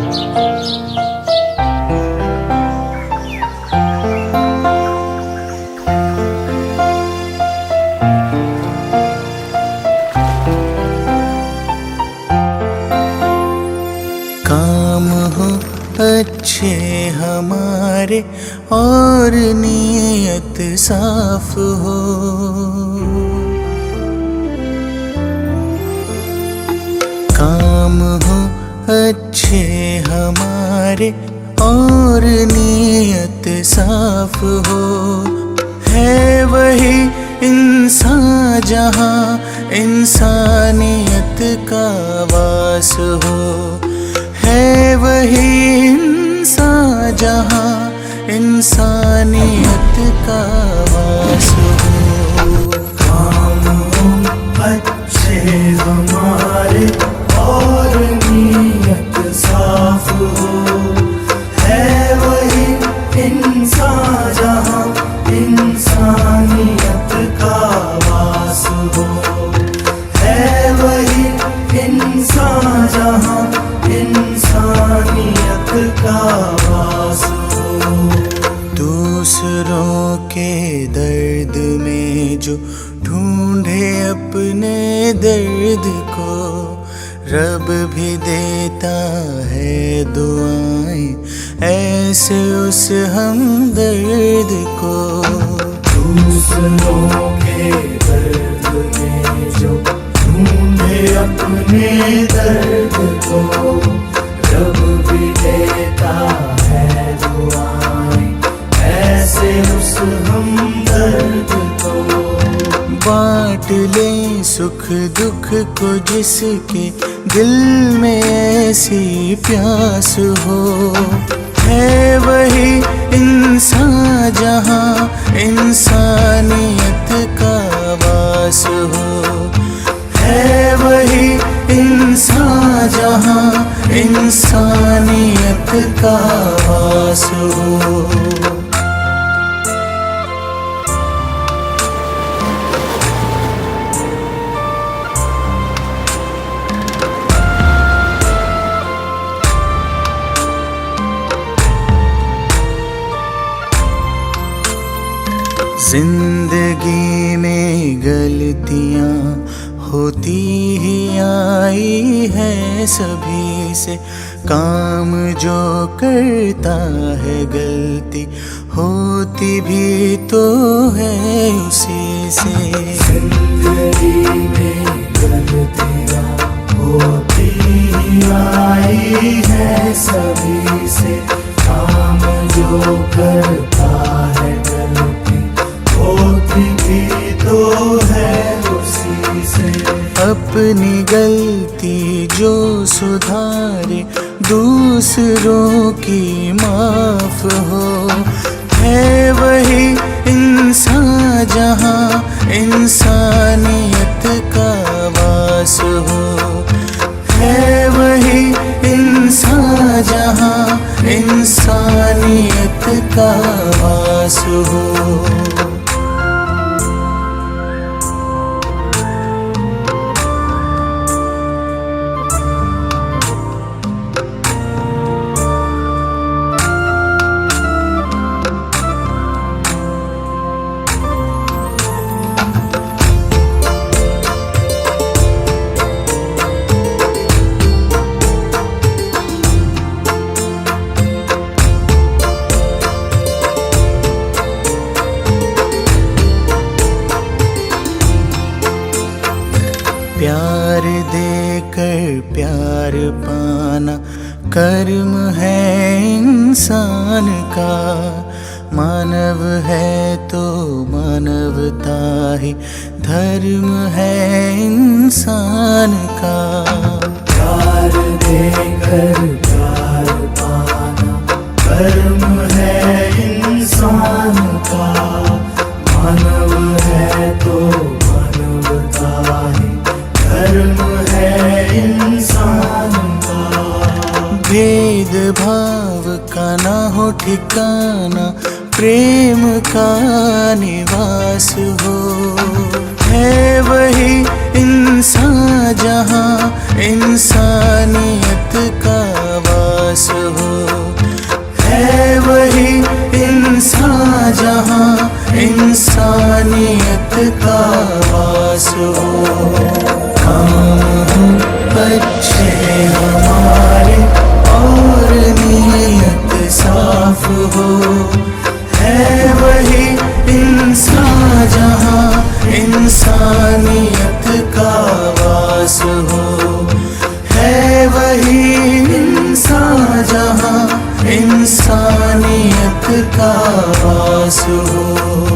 काम हो अच्छे हमारे और नीयत साफ हो, काम हो अच्छे हमारे और नीयत साफ हो। है वही इंसान जहाँ इंसानियत का वास हो, है वही इंसान जहाँ इंसानियत का वास हो। काम हो अच्छे हमारे और नीयत साफ हो, है वही इंसान जहाँ इंसानियत का वास हो, है वही इंसान जहाँ इंसानियत का वास हो। दूसरों के दर्द में जो ढूंढे अपने दर्द को, रब भी देता है दुआएं ऐसे उस हमदर्द को। दूसरों के दर्द में जो ढूंढे अपने दर्द को, रब भी देता है दुआएं ऐसे उस हमदर्द को। बांट ले सुख दुख को जिसके दिल में ऐसी प्यास हो, है वही इंसान जहाँ इंसानियत का वास हो, है वही इंसान जहाँ इंसानियत का वास हो। जिंदगी में गलतियाँ होती ही आई है सभी से, काम जो करता है गलती होती भी तो है उसी से। जिंदगी में गलतियाँ होती ही आई है सभी से, काम जो करता है गलती होती भी तो है उसी से। अपनी गलती जो सुधारे दूसरों की माफ हो, है वही इंसान जहाँ इंसानियत का वास हो, है वही इंसान जहाँ इंसानियत का वास हो। प्यार देकर प्यार पाना कर्म है इंसान का, मानव है तो मानवता ही धर्म है इंसान का। प्यार देकर प्यार पाना कर्म है इंसान का, मानव है तो मानवता ही धर्म है इंसान का। भेद भाव का ना हो ठिकाना, प्रेम का निवास हो, है वही इंसान जहाँ इंसानियत का वास पास हो। है वही इंसान जहाँ इंसानियत का वास हो। काम अच्छे हमारे और नीयत साफ हो। है वही इंसान जहाँ इंसानियत का वास हो। है वही इंसान जहाँ इंसानियत का वास हो।